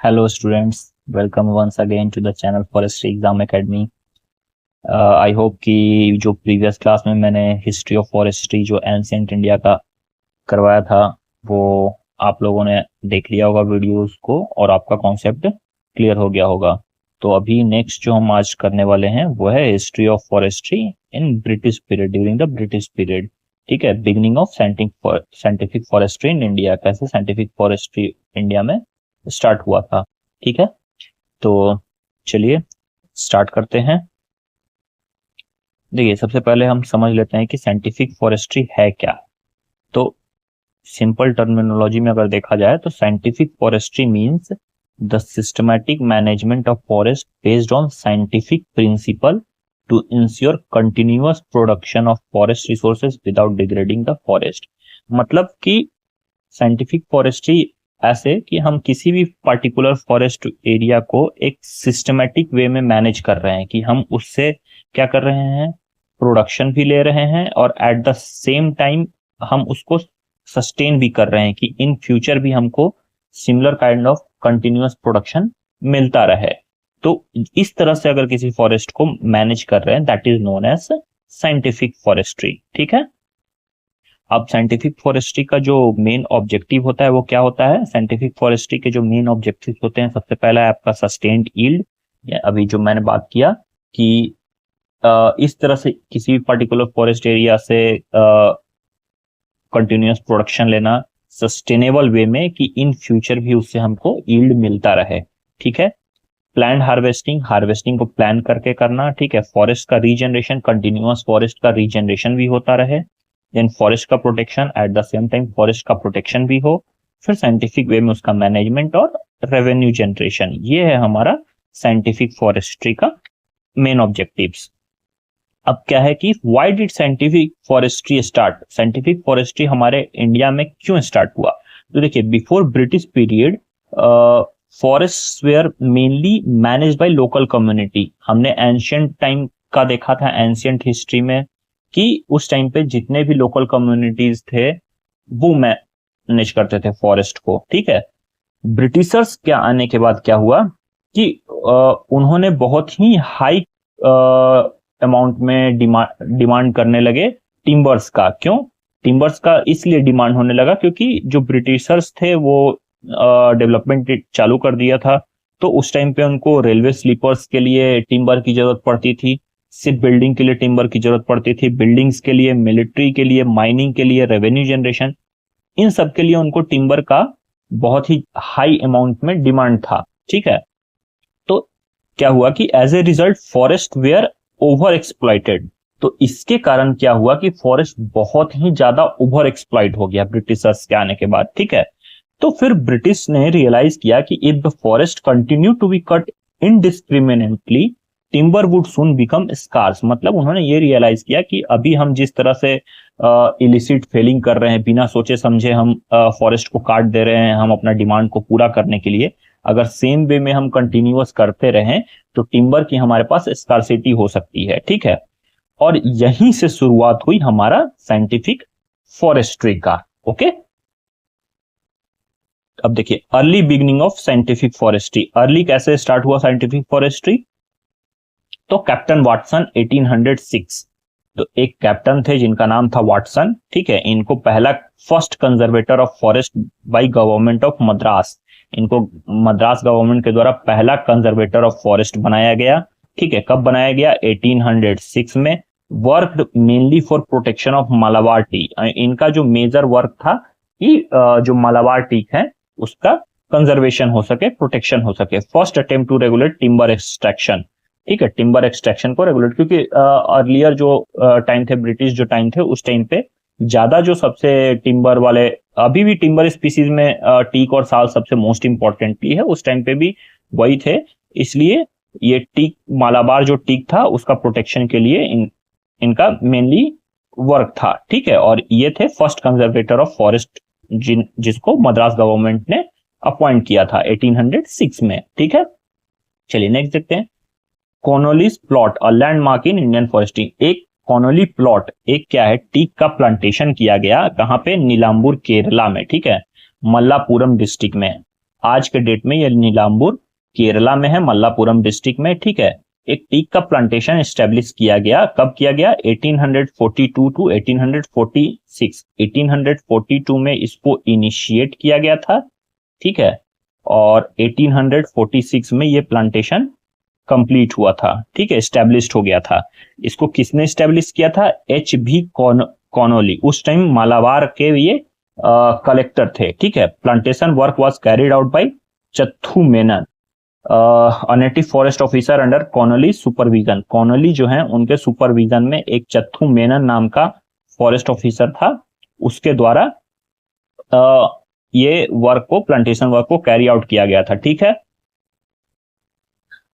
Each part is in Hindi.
Hello students, welcome once again to the channel Forestry Exam Academy. I hope कि जो प्रीवियस क्लास में मैंने हिस्ट्री ऑफ फॉरेस्ट्री जो एंशिएंट इंडिया का करवाया था वो आप लोगों ने देख लिया होगा वीडियोस को और आपका कॉन्सेप्ट क्लियर हो गया होगा। तो अभी नेक्स्ट जो हम आज करने वाले हैं वो है history of forestry in British period, during the British period. ठीक है, beginning of scientific forestry in India, कैसे साइंटिफिक फॉरेस्ट्री इंडिया में स्टार्ट हुआ था। ठीक है, तो चलिए स्टार्ट करते हैं। देखिए, सबसे पहले हम समझ लेते हैं कि साइंटिफिक फॉरेस्ट्री है क्या। तो सिंपल टर्मिनोलॉजी में अगर देखा जाए तो scientific forestry means the systematic management of forest based on scientific principle to ensure continuous production of forest resources without degrading the forest. मतलब कि साइंटिफिक फॉरेस्ट्री ऐसे कि हम किसी भी पर्टिकुलर फॉरेस्ट एरिया को एक सिस्टमैटिक वे में मैनेज कर रहे हैं कि हम उससे क्या कर रहे हैं, प्रोडक्शन भी ले रहे हैं और एट द सेम टाइम हम उसको सस्टेन भी कर रहे हैं कि इन फ्यूचर भी हमको similar kind of continuous production मिलता रहे। तो इस तरह से अगर किसी फॉरेस्ट को मैनेज कर रहे हैं that is known as scientific forestry. ठीक है, अब साइंटिफिक फॉरेस्ट्री का जो मेन ऑब्जेक्टिव होता है वो क्या होता है। साइंटिफिक फॉरेस्ट्री के जो मेन ऑब्जेक्टिव होते हैं, सबसे पहला है आपका सस्टेन्ड यील्ड। अभी जो मैंने बात किया कि इस तरह से किसी भी पर्टिकुलर फॉरेस्ट एरिया से कंटिन्यूअस प्रोडक्शन लेना सस्टेनेबल वे में कि इन फ्यूचर भी उससे हमको यील्ड मिलता रहे। ठीक है, प्लान्ड हार्वेस्टिंग को प्लान करके करना। ठीक है, फॉरेस्ट का रीजनरेशन, कंटिन्यूअस फॉरेस्ट का रीजनरेशन भी होता रहे। देन फॉरेस्ट का protection, at the same time forest का प्रोटेक्शन भी हो। फिर साइंटिफिक वे में उसका मैनेजमेंट और रेवेन्यू जनरेशन। ये है हमारा साइंटिफिक फॉरेस्ट्री का मेन ऑब्जेक्टिव्स। अब क्या है कि why did scientific forestry start. Scientific forestry हमारे इंडिया में क्यों स्टार्ट हुआ। तो देखिए, before British period forest were mainly manage by local community. हमने एंशिएंट टाइम का देखा था, एंशिएंट हिस्ट्री में, कि उस टाइम पे जितने भी लोकल कम्युनिटीज थे वो मैनेज करते थे फॉरेस्ट को। ठीक है, ब्रिटिशर्स के आने के बाद क्या हुआ कि उन्होंने बहुत ही हाई अमाउंट में डिमांड करने लगे टिम्बर्स का। क्यों टिम्बर्स का इसलिए डिमांड होने लगा क्योंकि जो ब्रिटिशर्स थे वो डेवलपमेंट चालू कर दिया था। तो उस टाइम पे उनको रेलवे स्लीपर्स के लिए टिम्बर की जरूरत पड़ती थी, सिर्फ बिल्डिंग के लिए टिम्बर की जरूरत पड़ती थी, बिल्डिंग्स के लिए, मिलिट्री के लिए, माइनिंग के लिए, रेवेन्यू जनरेशन, इन सब के लिए उनको टिम्बर का बहुत ही हाई अमाउंट में डिमांड था। ठीक है, तो क्या हुआ कि as a result forest were over exploited. तो इसके कारण क्या हुआ कि फॉरेस्ट बहुत ही ज्यादा ओवर एक्सप्लॉइट हो गया ब्रिटिशर्स के आने के बाद। ठीक है, तो फिर ब्रिटिश ने रियलाइज किया कि if the forest continue to be cut indiscriminately timber would soon become scarce. मतलब उन्होंने ये रियलाइज किया कि अभी हम जिस तरह से इलिसिट फेलिंग कर रहे हैं, बिना सोचे समझे हम फॉरेस्ट को काट दे रहे हैं हम अपना डिमांड को पूरा करने के लिए, अगर सेम वे में हम कंटिन्यूअस करते रहें तो टिम्बर की हमारे पास स्कार्सिटी हो सकती है। ठीक है, और यहीं से शुरुआत हुई हमारा साइंटिफिक फॉरेस्ट्री का। ओके, अब देखिए early beginning of scientific forestry. Early कैसे स्टार्ट हुआ साइंटिफिक फॉरेस्ट्री। तो कैप्टन वाटसन 1806, तो एक कैप्टन थे जिनका नाम था वाटसन। ठीक है, इनको पहला first conservator of forest by government of Madras, इनको मद्रास गवर्नमेंट के द्वारा पहला कंजर्वेटर ऑफ फॉरेस्ट बनाया गया। ठीक है, कब बनाया गया, 1806 में। Worked mainly for protection of Malabar teak. इनका जो मेजर वर्क था कि जो मालाबार टीक है उसका कंजर्वेशन हो सके, प्रोटेक्शन हो सके। First attempt to regulate timber extraction. ठीक है, टिम्बर एक्सट्रैक्शन को रेगुलेट, क्योंकि अर्लियर जो टाइम थे, ब्रिटिश जो टाइम थे, उस टाइम पे ज्यादा जो सबसे टिम्बर वाले, अभी भी टिम्बर स्पीसीज में टीक और साल सबसे मोस्ट इंपॉर्टेंटली है, उस टाइम पे भी वही थे। इसलिए ये टीक, मालाबार जो टीक था उसका प्रोटेक्शन के लिए इनका मेनली वर्क था। ठीक है, और ये थे फर्स्ट कंजर्वेटर ऑफ फॉरेस्ट जिसको मद्रास गवर्नमेंट ने अपॉइंट किया था 1806 में। ठीक है, चलिए नेक्स्ट देखते हैं। Conolly's plot, a landmark in Indian forestry. एक कॉनोली प्लॉट, एक क्या है, टीक का प्लांटेशन किया गया। कहां पे, नीलांबूर केरला में। ठीक है, मल्लापुरम डिस्ट्रिक्ट में। आज के डेट में ये नीलांबूर केरला में है, मल्लापुरम डिस्ट्रिक्ट में, ठीक है। एक टीक का प्लांटेशन एस्टेब्लिश किया गया, कब किया गया? 1842 टू 1846। 1842 में इसको इनिशिएट किया गया था, ठीक है, और 1846 में ये प्लांटेशन कंप्लीट हुआ था, ठीक है, एस्टेब्लिश्ड हो गया था। इसको किसने एस्टेब्लिश किया था? एच.बी. कॉनोली, उस टाइम मालाबार के ये कलेक्टर थे, ठीक है। Plantation work was carried out by Chathu Menon, native forest officer under Conolly supervision. Conolly जो है उनके सुपरविजन में एक चत्थू मेनन नाम का फॉरेस्ट ऑफिसर था, उसके द्वारा ये वर्क को, प्लांटेशन वर्क को कैरी आउट किया गया था, ठीक है।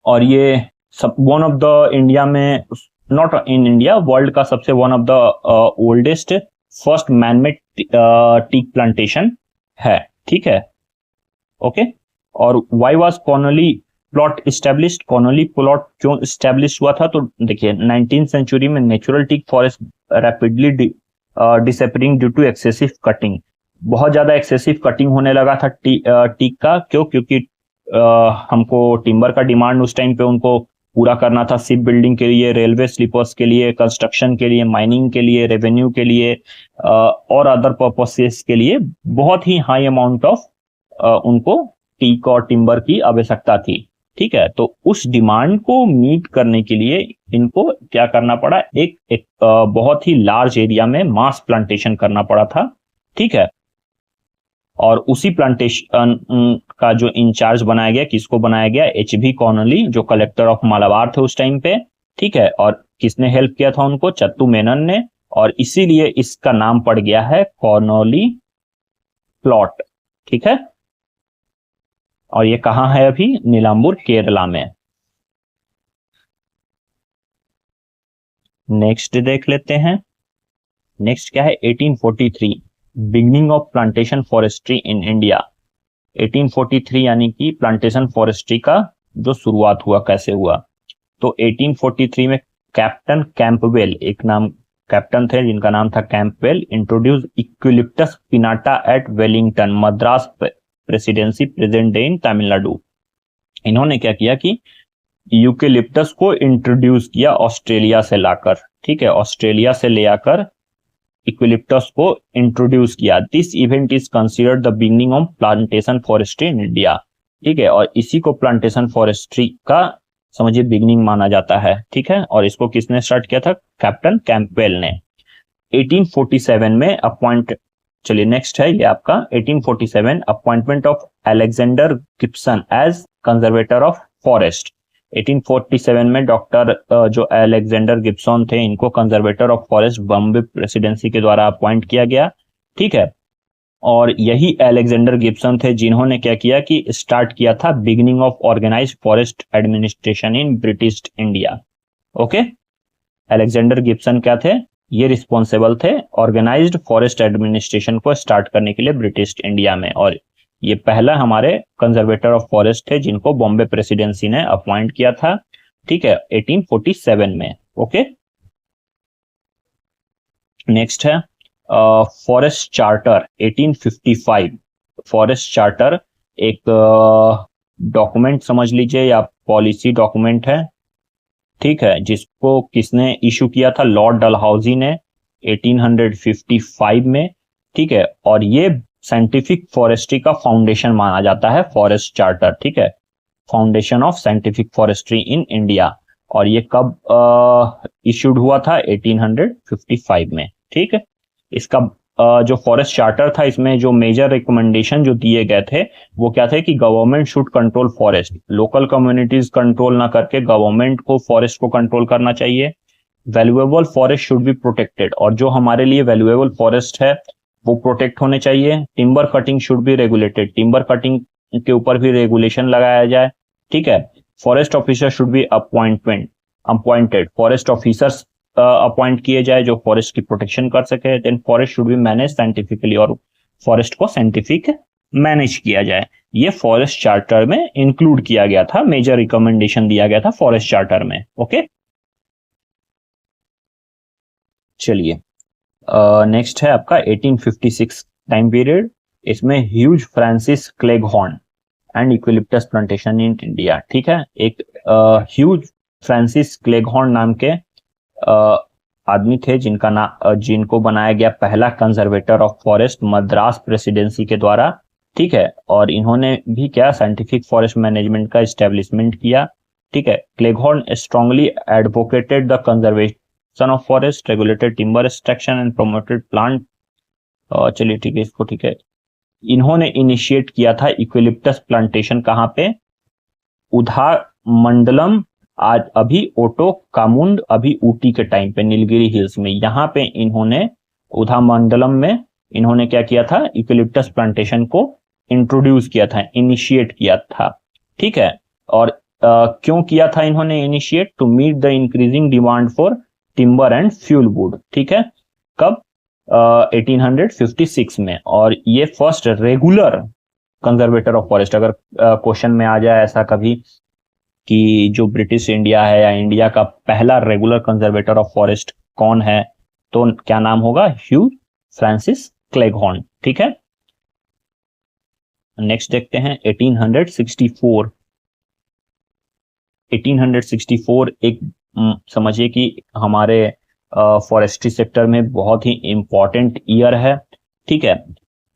और ये सब वन ऑफ द इंडिया में, नॉट इन इंडिया, वर्ल्ड का सबसे one of the oldest first manmade teak plantation है, ठीक है, ओके। और why was Conolly plot established? Conolly plot क्यों इस्टेब्लिश हुआ था? तो देखिए 19th सेंचुरी में natural teak forest rapidly disappearing due to excessive cutting. बहुत ज्यादा एक्सेसिव कटिंग होने लगा था टीक का। क्यों? क्योंकि हमको टिम्बर का डिमांड उस टाइम पे उनको पूरा करना था, शिप बिल्डिंग के लिए, रेलवे स्लीपर्स के लिए, कंस्ट्रक्शन के लिए, माइनिंग के लिए, रेवेन्यू के लिए और अदर पर्पसेस के लिए बहुत ही हाई अमाउंट ऑफ उनको टीक और टिम्बर की आवश्यकता थी, ठीक है। तो उस डिमांड को मीट करने के लिए इनको क्या करना पड़ा? एक बहुत ही लार्ज एरिया में मास प्लांटेशन करना पड़ा था, ठीक है। और उसी प्लांटेशन का जो इंचार्ज बनाया गया, किसको बनाया गया? एच.बी. कॉनोली, जो कलेक्टर ऑफ मालाबार थे उस टाइम पे, ठीक है। और किसने हेल्प किया था उनको? चत्तू मेनन ने। और इसीलिए इसका नाम पड़ गया है कॉनोली प्लॉट, ठीक है। और ये कहां है अभी? नीलांबूर केरला में। नेक्स्ट देख लेते हैं। नेक्स्ट क्या है? 1843, beginning of plantation forestry in India. 1843 यानी कि प्लांटेशन फॉरेस्ट्री का जो शुरुआत हुआ, कैसे हुआ? तो 1843 में कैप्टन कैंपवेल, एक नाम कैप्टन थे जिनका नाम था Campbell, introduced eucalyptus pinnata at Wellington, Madras presidency, present day in Tamil Nadu. इन्होंने क्या किया कि यूकेलिप्टस को इंट्रोड्यूस किया ऑस्ट्रेलिया से लाकर, ठीक है, ऑस्ट्रेलिया से ले आकर इक्विलिप्टस को इंट्रोड्यूस किया। This event is considered the beginning of plantation forestry in India, ठीक है। और इसी को प्लांटेशन फॉरेस्ट्री का समझिए बिगिनिंग माना जाता है, ठीक है। और इसको किसने स्टार्ट किया था? कैप्टन कैंपवेल ने। 1847 में अपॉइंट, चलिए नेक्स्ट है ये आपका 1847, appointment of Alexander Gibson as conservator of forest. 1847 में डॉक्टर जो अलेक्जेंडर गिब्सन थे, इनको conservator of forest Bombay presidency के द्वारा अपॉइंट किया गया, ठीक है। और यही अलेक्जेंडर गिब्सन थे जिन्होंने क्या किया कि स्टार्ट किया था beginning of organised forest administration in British India, okay. Alexander Gibson क्या थे? ये रिस्पॉन्सिबल थे ऑर्गेनाइज्ड फॉरेस्ट एडमिनिस्ट्रेशन को स्टार्ट करने के लिए ब्रिटिश इंडिया में। और ये पहला हमारे कंजर्वेटर ऑफ फॉरेस्ट थे जिनको बॉम्बे प्रेसिडेंसी ने अपॉइंट किया था, ठीक है, 1847 में, ओके। नेक्स्ट है फॉरेस्ट चार्टर 1855। फॉरेस्ट चार्टर एक डॉक्यूमेंट समझ लीजिए या पॉलिसी डॉक्यूमेंट है, ठीक है, जिसको किसने इशू किया था? लॉर्ड डलहौजी ने 1855 में, ठीक है। और ये साइंटिफिक फॉरेस्ट्री का फाउंडेशन माना जाता है, फॉरेस्ट चार्टर, ठीक है, foundation of scientific forestry in India. और ये कब इशूड हुआ था? 1855 में, ठीक है। इसका जो फॉरेस्ट चार्टर था, इसमें जो मेजर रिकमेंडेशन जो दिए गए थे वो क्या थे कि government should control forest, local communities control ना करके गवर्नमेंट को फॉरेस्ट को कंट्रोल करना चाहिए। Valuable forest should be protected, और जो हमारे लिए वैल्यूएबल फॉरेस्ट है वो प्रोटेक्ट होने चाहिए। Timber cutting should be regulated, timber cutting के ऊपर भी रेगुलेशन लगाया जाए, ठीक है। Forest officer should be appointed, forest officers appoint किए जाए जो फॉरेस्ट की प्रोटेक्शन कर सके। Then forest should be manage scientifically, और फॉरेस्ट को साइंटिफिक मैनेज किया जाए। ये फॉरेस्ट चार्टर में इंक्लूड किया गया था, मेजर रिकमेंडेशन दिया गया था फॉरेस्ट चार्टर में, ओके। चलिए नेक्स्ट है आपका 1856 टाइम पीरियड। इसमें Hugh Francis Cleghorn, and eucalyptus plantation in India. ठीक है, एक ह्यू फ्रांसिस क्लेगहॉर्न नाम के आदमी थे जिनको बनाया गया पहला conservator of forest Madras presidency के द्वारा। ठीक है, और इन्होंने भी क्या साइंटिफिक फॉरेस्ट मैनेजमेंट का एस्टेब्लिशमेंट किया। ठीक है, Cleghorn strongly advocated the conservation of forest, regulated timber extraction and promoted plant. चलिए ठीक है, इसको ठीक है, इन्होंने इनिशिएट किया था यूकेलिप्टस प्लांटेशन कहाँ पे, उधा मंडलम, आज अभी ओटो कामुंड, अभी ऊटी के टाइम पे नीलगिरी हिल्स में, यहाँ पे इन्होंने उधा मंडलम में इन्होंने क्या किया था, यूकेलिप्टस प्लांटेशन को इंट्रोड्यूस किया था, इनिशिएट किया था। ठीक है, और क्यों किया था इन्होंने initiate, to meet the increasing demand for timber and fuel wood. ठीक है, कब 1856 में। और ये first regular conservator of forest, अगर क्वेश्चन में आ जाए ऐसा कभी कि जो ब्रिटिश इंडिया है या इंडिया का पहला रेगुलर कंजर्वेटर ऑफ फॉरेस्ट कौन है, तो क्या नाम होगा, ह्यू फ्रांसिस क्लेगहॉर्न। ठीक है, नेक्स्ट देखते हैं 1864। 1864 एक समझिए कि हमारे फॉरेस्ट्री सेक्टर में बहुत ही इंपॉर्टेंट ईयर है। ठीक है,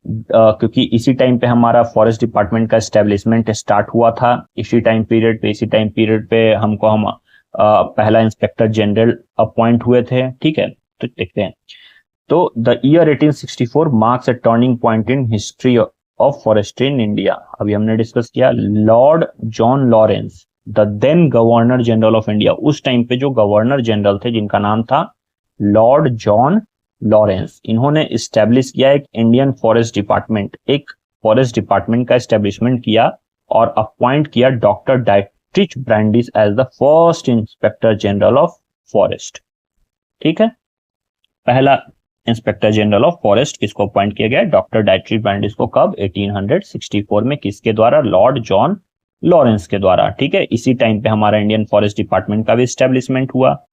क्योंकि इसी टाइम पे हमारा फॉरेस्ट डिपार्टमेंट का एस्टेब्लिशमेंट स्टार्ट हुआ था। इसी टाइम पीरियड पे हम पहला इंस्पेक्टर जनरल अपॉइंट हुए थे। ठीक है, तो देखते हैं, तो the year 1864 marks a turning point in history of forestry in India. अभी हमने डिस्कस किया Lord John Lawrence, the then governor general of India, उस टाइम पे जो गवर्नर जनरल थे जिनका नाम था लॉर्ड जॉन लॉरेंस, इन्होंने इस्टेब्लिश किया एक इंडियन फॉरेस्ट डिपार्टमेंट, एक फॉरेस्ट डिपार्टमेंट का एस्टेब्लिशमेंट किया और अपॉइंट किया doctor Dietrich Brandis as the first inspector general of forest. ठीक है, पहला इंस्पेक्टर जनरल ऑफ फॉरेस्ट किसको अपॉइंट किया गया, डॉक्टर डाइट्रिच ब्रांडिस को, कब 1864 में, किसके द्वारा, लॉर्ड जॉन लॉरेंस के द्वारा। ठीक है, इसी टाइम पे हमारा इंडियन फॉरेस्ट डिपार्टमेंट का भी एस्टेब्लिशमेंट हुआ।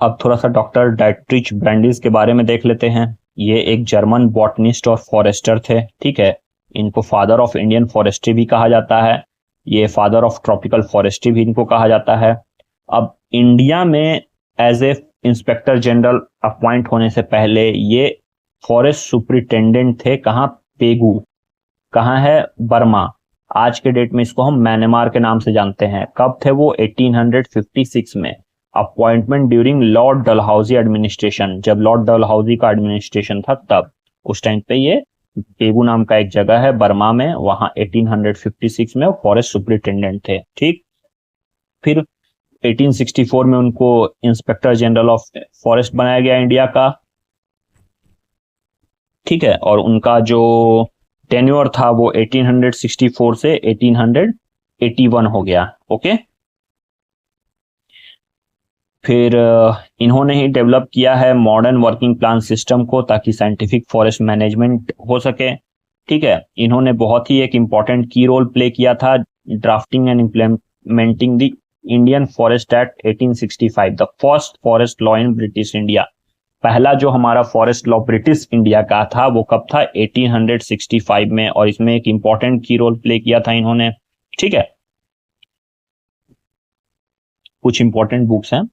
अब थोड़ा सा डॉक्टर डाइट्रिच ब्रांडिस के बारे में देख लेते हैं। ये एक जर्मन बॉटनिस्ट और फॉरेस्टर थे। ठीक है, इनको फादर ऑफ इंडियन फॉरेस्ट्री भी कहा जाता है, ये फादर ऑफ ट्रॉपिकल फॉरेस्ट्री भी इनको कहा जाता है। अब इंडिया में as a inspector general appoint होने से पहले ये फॉरेस्ट सुपरिटेंडेंट थे, कहाँ, पेगू, कहाँ है, बर्मा। आज के डेट में इसको हम म्यांमार के नाम से जानते हैं। कब थे वो, 1856 में। Appointment during Lord Dalhousie administration, जब लॉर्ड डलहौजी का एडमिनिस्ट्रेशन था तब, उस टाइम पे ये पेगू नाम का एक जगह है बर्मा में, वहां 1856 में फॉरेस्ट सुपरिटेंडेंट थे। ठीक, फिर 1864 में उनको इंस्पेक्टर जनरल ऑफ फॉरेस्ट बनाया गया इंडिया का। ठीक है, और उनका जो टेन्योर था वो 1864 से 1881 हो गया। ओके, फिर इन्होंने ही डेवलप किया है मॉडर्न वर्किंग प्लान सिस्टम को, ताकि साइंटिफिक फॉरेस्ट मैनेजमेंट हो सके। ठीक है, इन्होंने बहुत ही एक इंपॉर्टेंट की रोल प्ले किया था drafting and implementing the Indian forest act 1865, the first forest law in British India. पहला जो हमारा फॉरेस्ट लॉ ब्रिटिश इंडिया का था वो कब था, 1865 में, और इसमें एक इंपॉर्टेंट की रोल प्ले किया था इन्होंने। ठीक है, कुछ इंपॉर्टेंट बुक्स हैं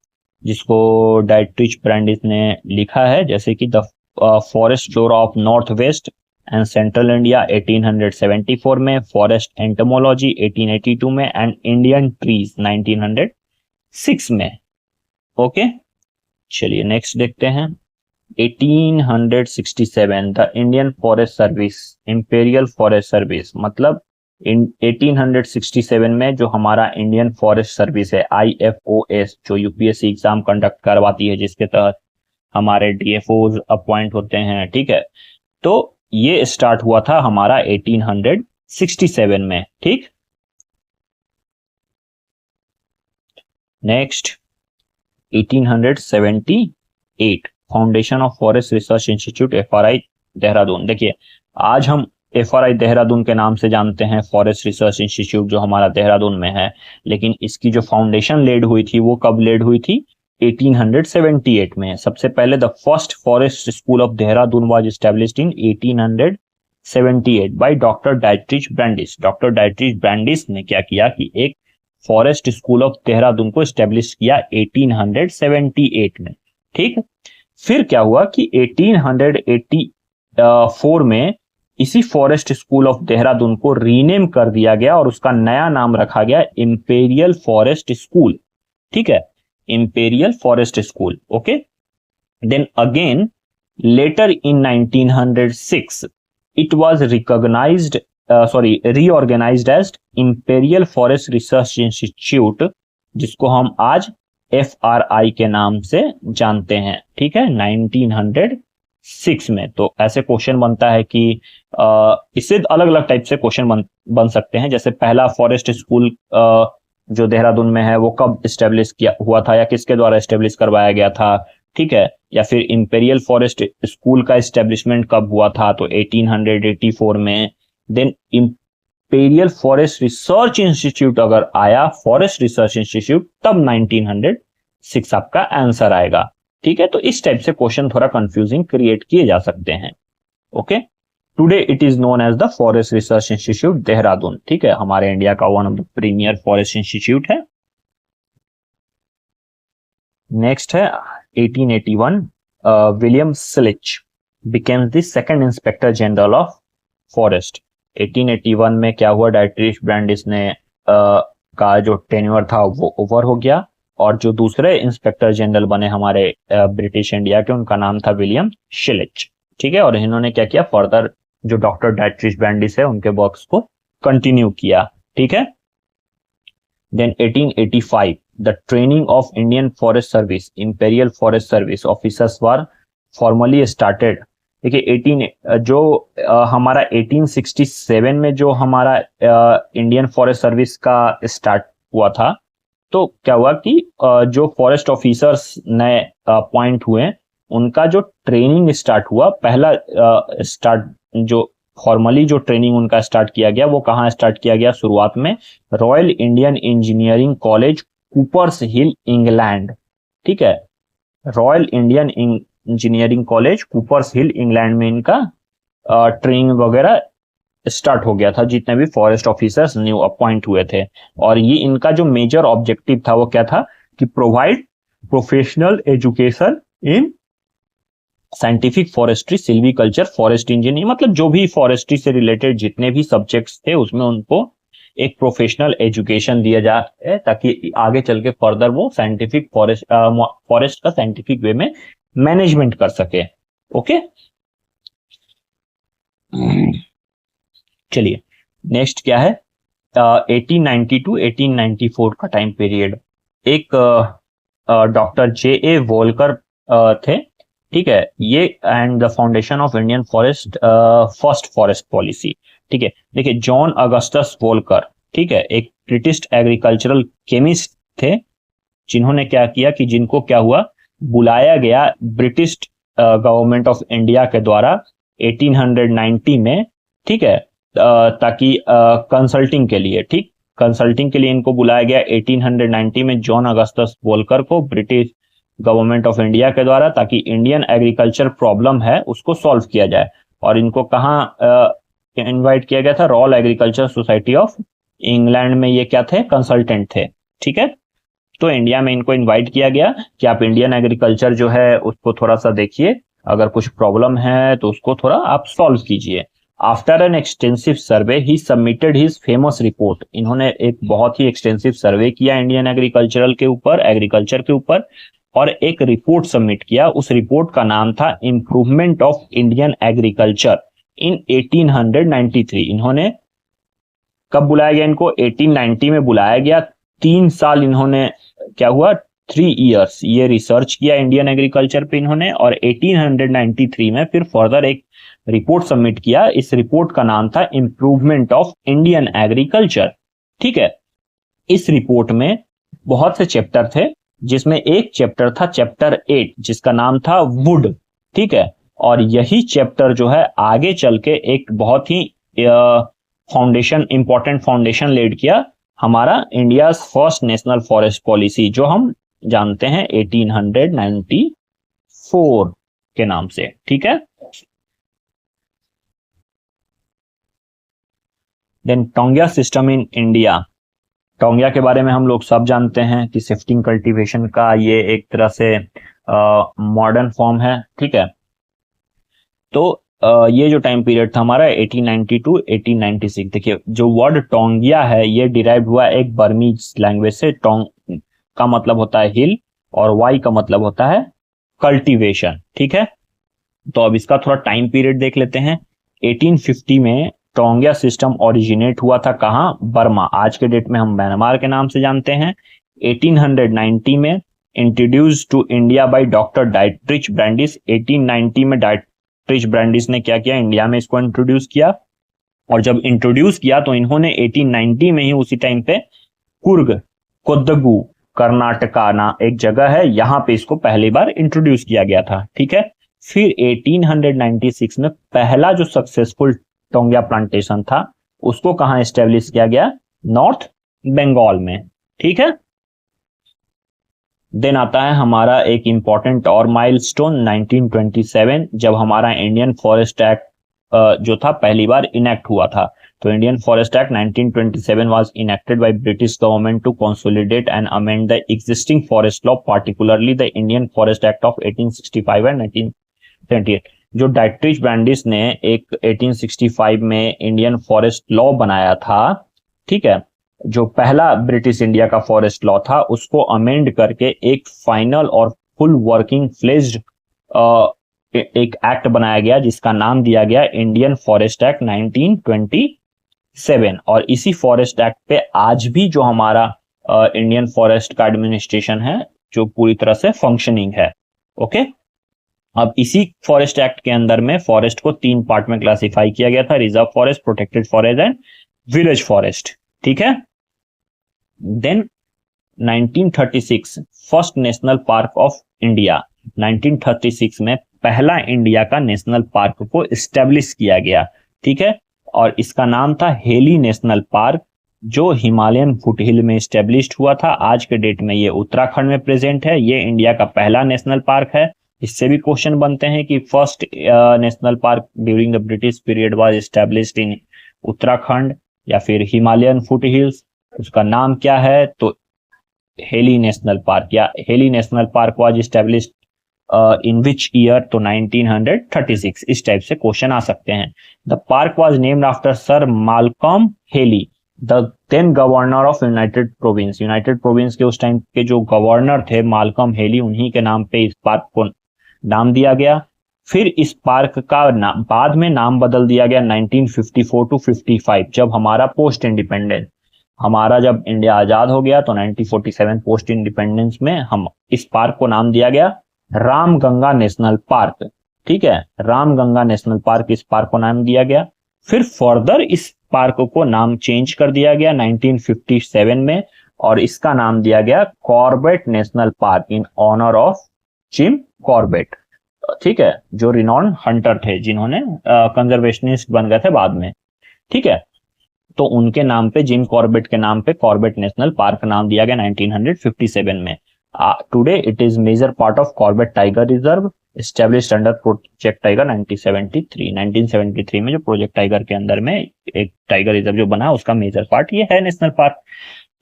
जिसको डाइट्रिच ब्रांडिस ने लिखा है, जैसे कि the forest flora of north west and central India 1874 में, फॉरेस्ट एंटोमोलॉजी 1882 में, एंड इंडियन ट्रीज 1906 में। ओके, चलिए नेक्स्ट देखते हैं 1867, the Indian forest service, imperial forest service, मतलब 1867 में जो हमारा इंडियन फॉरेस्ट सर्विस है, IFOS, जो यूपीएससी एग्जाम कंडक्ट करवाती है, जिसके तहत हमारे DFOs अपॉइंट होते हैं। ठीक है, तो ये स्टार्ट हुआ था हमारा 1867 में। ठीक, next 1878, foundation of forest research institute FRI Dehradun. देखिए, आज हम FRI देहरादून के नाम से जानते हैं, फॉरेस्ट रिसर्च इंस्टीट्यूट जो हमारा देहरादून में है, लेकिन इसकी जो फाउंडेशन लेड हुई थी वो कब लेड हुई थी, 1878 में। सबसे पहले the first forest school of Dehradun was established in 1878 1878 by doctor Dietrich Brandis. Doctor Dietrich Brandis ने क्या किया कि एक फॉरेस्ट स्कूल ऑफ देहरादून को स्टेब्लिश किया 1878 में। ठीक, फिर क्या हुआ कि 1884 में इसी फॉरेस्ट स्कूल ऑफ देहरादून को रीनेम कर दिया गया और उसका नया नाम रखा गया इंपेरियल फॉरेस्ट स्कूल। ठीक है, imperial forest school. Okay, then again later in 1906 it was reorganized as Imperial Forest Research Institute, जिसको हम आज FRI के नाम से जानते हैं। ठीक है, 1906 में। तो ऐसे क्वेश्चन बनता है कि इससे अलग अलग टाइप से क्वेश्चन बन सकते हैं, जैसे पहला फॉरेस्ट स्कूल जो देहरादून में है वो कब स्टेब्लिश किया हुआ था या किसके द्वारा स्टेब्लिश करवाया गया था। ठीक है, या फिर इंपेरियल फॉरेस्ट स्कूल का एस्टेब्लिशमेंट कब हुआ था, तो 1884 में। Then imperial forest research institute अगर आया, फॉरेस्ट रिसर्च इंस्टीट्यूट, तब 1906 आपका आंसर आएगा। ठीक है, तो इस टाइप से क्वेश्चन थोड़ा कंफ्यूजिंग क्रिएट किए जा सकते हैं। Okay, today it is known as the forest research institute Dehradun. ठीक है, हमारे इंडिया का one of the premier forest institute है। नेक्स्ट है 1881, William Schlich became the second inspector general of forest. 1881 में क्या हुआ, डाइट्रिच ब्रैंडिस ने का जो टेन्योर था वो ओवर हो गया और जो दूसरे इंस्पेक्टर जनरल बने हमारे ब्रिटिश इंडिया के, उनका नाम था विलियम सिलिच। ठीक है, और इन्होंने क्या किया, फर्दर जो डॉक्टर डाइट्रिच ब्रैंडिस है उनके वर्क्स को कंटिन्यू किया। ठीक है, then 1885 the training of Indian Forest Service, Imperial Forest Service officers were formally started। देखिए 1867 में जो हमारा इंडियन फॉरेस्ट सर्विस का स्टार्ट हुआ था, तो क्या हुआ कि जो फॉरेस्ट ऑफिसर्स नए अपॉइंट हुए उनका जो ट्रेनिंग स्टार्ट हुआ, पहला स्टार्ट जो फॉर्मली जो ट्रेनिंग उनका स्टार्ट किया गया वो कहाँ स्टार्ट किया गया, शुरुआत में Royal Indian Engineering College Coopers Hill England. ठीक है, Royal Indian Engineering College Coopers Hill England में इनका ट्रेनिंग वगैरह स्टार्ट हो गया था, जितने भी फॉरेस्ट ऑफिसर्स न्यू अपॉइंट हुए थे। और ये इनका जो मेजर ऑब्जेक्टिव था वो क्या था कि provide professional education in scientific forestry, silviculture, forest engineering, मतलब जो भी फॉरेस्ट्री से रिलेटेड जितने भी सब्जेक्ट्स थे उसमें उनको एक प्रोफेशनल एजुकेशन दिया जाए ताकि आगे चल के फर्दर वो साइंटिफिक फॉरेस्ट का साइंटिफिक वे में मैनेजमेंट कर सके। ओके, चलिए नेक्स्ट क्या है, 1890 टू 1894 का टाइम पीरियड। एक डॉक्टर J.A. वोल्कर थे। ठीक है, ये and the foundation of Indian forest first forest policy. ठीक है, देखिए जॉन अगस्टस वोल्कर, ठीक है, एक ब्रिटिश एग्रीकल्चरल केमिस्ट थे, जिन्होंने क्या किया कि जिनको क्या हुआ, बुलाया गया ब्रिटिश गवर्नमेंट ऑफ इंडिया के द्वारा 1890 में। ठीक है, ताकि कंसल्टिंग के लिए, ठीक, कंसल्टिंग के लिए इनको बुलाया गया 1890 में जॉन अगस्टस वोल्कर को ब्रिटिश गवर्नमेंट ऑफ इंडिया के द्वारा, ताकि इंडियन एग्रीकल्चर प्रॉब्लम है उसको सॉल्व किया जाए। और इनको कहाँ इनवाइट किया गया था, royal agriculture society of England में ये क्या थे, कंसल्टेंट थे। ठीक है, तो इंडिया में इनको इनवाइट किया गया कि आप इंडियन एग्रीकल्चर जो है उसको थोड़ा सा देखिए, अगर कुछ प्रॉब्लम है तो उसको थोड़ा आप सॉल्व कीजिए। After an extensive survey he submitted his famous report. इन्होंने एक बहुत ही एक्सटेंसिव सर्वे किया इंडियन एग्रीकल्चर के ऊपर और एक रिपोर्ट सबमिट किया। उस रिपोर्ट का नाम था improvement of Indian agriculture in 1893। इन्होंने कब बुलाया गया, इनको 1890 में बुलाया गया। 3 साल इन्होंने क्या हुआ, 3 इयर्स ये रिसर्च किया इंडियन एग्रीकल्चर पे इन्होंने, और 1893 में फिर फर्दर एक रिपोर्ट सबमिट किया। इस रिपोर्ट का नाम था इंप्रूवमेंट ऑफ इंडियन एग्रीकल्चर। ठीक है, इस रिपोर्ट में बहुत से चैप्टर थे, जिसमें एक चैप्टर था चैप्टर 8 जिसका नाम था वुड। ठीक है, और यही चैप्टर जो है आगे चल के एक बहुत ही इंपॉर्टेंट फाउंडेशन लेड किया हमारा India first national forest policy, जो हम जानते हैं 1894 के नाम से। ठीक है, then taungya system in India. Taungya के बारे में हम लोग सब जानते हैं कि शिफ्टिंग कल्टीवेशन का ये एक तरह से मॉडर्न फॉर्म है, ठीक है। तो ये जो टाइम पीरियड था हमारा 1890 टू 1896। देखिए जो वर्ड टोंगिया है ये डिराइव हुआ एक बर्मीज लैंग्वेज से। टोंग का मतलब होता है हिल और वाई का मतलब होता है कल्टीवेशन, ठीक है। तो अब इसका थोड़ा टाइम पीरियड देख लेते हैं। 1850 में टोंगिया सिस्टम ओरिजिनेट हुआ था कहाँ? बर्मा, आज के डेट में हम म्यांमार के नाम से जानते हैं। 1890 में introduce to India by doctor Dietrich Brandis. 1890 में डाइट्रिच ब्रांडिस ने क्या किया? इंडिया में इसको इंट्रोड्यूस किया। और जब इंट्रोड्यूस किया तो इन्होंने 1890 में ही उसी टाइम पे कुर्ग कोदगु कर्नाटका ना एक जगह है, यहां पे इसको पहली बार इंट्रोड्यूस किया गया था, ठीक है। फिर 1896 में पहला जो सक्सेसफुल टोंगिया प्लांटेशन था उसको कहां एस्टेब्लिश किया गया? नॉर्थ बंगाल में, ठीक है। देन आता है हमारा एक इंपॉर्टेंट और माइलस्टोन 1927, जब हमारा इंडियन फॉरेस्ट एक्ट जो था पहली बार इनेक्ट हुआ था। तो Indian forest act 1927 was enacted by British government to consolidate and amend the existing forest law, particularly the Indian forest act of 1865 and 1978। जो डाइट्रिच ब्रांडिस ने एक 1865 में इंडियन फॉरेस्ट लॉ बनाया था, ठीक है, जो पहला ब्रिटिश इंडिया का फॉरेस्ट लॉ था, उसको अमेंड करके एक फाइनल और फुल वर्किंग फ्लेज्ड एक एक्ट बनाया गया जिसका नाम दिया गया इंडियन फॉरेस्ट एक्ट 1927। और इसी फॉरेस्ट एक्ट पे आज भी जो हमारा इंडियन फॉरेस्ट का एडमिनिस्ट्रेशन है जो पूरी तरह से फंक्शनिंग है, ओके। अब इसी फॉरेस्ट एक्ट के अंदर में फॉरेस्ट को 3 पार्ट में क्लासिफाई किया गया था: reserve forest, protected forest and village forest, ठीक है। Then 1936 first national park of India. 1936 में पहला इंडिया का नेशनल पार्क को एस्टेब्लिश किया गया, ठीक है। और इसका नाम था हेली नेशनल पार्क, जो हिमालयन फुटहिल में एस्टेब्लिश्ड हुआ था। आज के डेट में ये उत्तराखंड में प्रेजेंट है। ये इंडिया का पहला नेशनल पार्क है। इससे भी क्वेश्चन बनते हैं कि first national park during the British period was established in Uttarakhand या फिर हिमालयन फुटहिल्स, उसका नाम क्या है? तो हेली नेशनल पार्क, या Hailey national park was established in which year? तो 1936। इस टाइप से क्वेश्चन आ सकते हैं। The park was named after sir Malcolm Hailey, the then governor of United province. United province के उस टाइम के जो गवर्नर थे मालकम हेली, उन्हीं के नाम पे इस पार्क को नाम दिया गया। फिर इस पार्क का बाद में नाम बदल दिया गया 1954 टू 55, जब हमारा पोस्ट इंडिपेंडेंस, हमारा जब इंडिया आजाद हो गया तो 1947 पोस्ट इंडिपेंडेंस में हम इस पार्क को नाम दिया गया रामगंगा नेशनल पार्क, ठीक है। रामगंगा नेशनल पार्क, इस पार्क को नाम दिया गया। फिर फर्दर इस पार्क को नाम चेंज कर दिया गया 1957 में, और इसका नाम दिया गया Corbett national park in honour of Jim Corbett, ठीक है, जो रिनॉन्ड हंटर थे, जिन्होंने कंजर्वेशनिस्ट बन गए थे बाद में, ठीक है। तो उनके नाम पे, जिम कॉर्बेट के नाम पे कॉर्बेट नेशनल पार्क नाम दिया गया 1957 में। Today it is major part of Corbett tiger reserve established under project tiger 1973 में जो प्रोजेक्ट टाइगर के अंदर में एक टाइगर रिजर्व जो बना उसका मेजर पार्ट ये है नेशनल पार्क।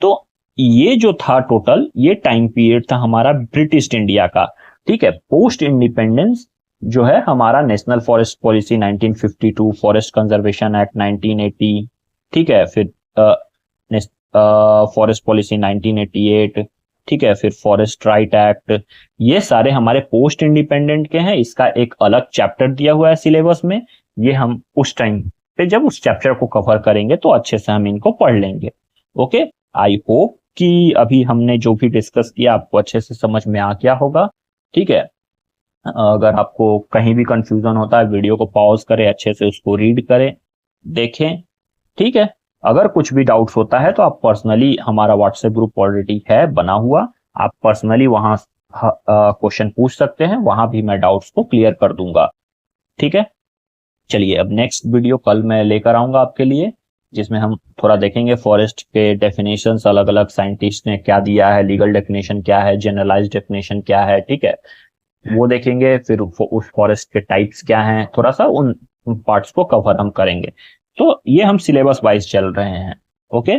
तो ये जो था टोटल, ये टाइम पीरियड था हमारा ब्रिटिश इंडिया का, ठीक है। पोस्ट इंडिपेंडेंस जो है हमारा national forest policy 1952, forest conservation act 1980, ठीक है। फिर फॉरेस्ट पॉलिसी 1988, ठीक है। फिर फॉरेस्ट राइट एक्ट, ये सारे हमारे पोस्ट इंडिपेंडेंट के हैं। इसका एक अलग चैप्टर दिया हुआ है सिलेबस में, ये हम उस टाइम पे जब उस चैप्टर को कवर करेंगे तो अच्छे से हम इनको पढ़ लेंगे, ओके। आई होप कि अभी हमने जो भी डिस्कस किया आपको अच्छे से समझ में आ गया होगा, ठीक है। अगर आपको कहीं भी कंफ्यूजन होता है वीडियो को पॉज करें, अच्छे से उसको रीड करें, देखें, ठीक है। अगर कुछ भी डाउट्स होता है तो आप पर्सनली, हमारा व्हाट्सएप ग्रुप ऑलरेडी है बना हुआ, आप पर्सनली वहां क्वेश्चन पूछ सकते हैं, वहां भी मैं डाउट्स को क्लियर कर दूंगा, ठीक है। चलिए अब नेक्स्ट वीडियो कल मैं लेकर आऊंगा आपके लिए, जिसमें हम थोड़ा देखेंगे फॉरेस्ट के डेफिनेशंस, अलग अलग साइंटिस्ट ने क्या दिया है, लीगल डेफिनेशन क्या है, जनरलाइज्ड डेफिनेशन क्या है, ठीक है, वो देखेंगे। फिर उस फॉरेस्ट के टाइप्स क्या हैं, थोड़ा सा उन पार्ट्स को कवर हम करेंगे। तो ये हम सिलेबस वाइज चल रहे हैं। ओके,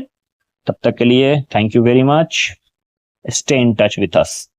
तब तक के लिए thank you very much, stay in touch with us.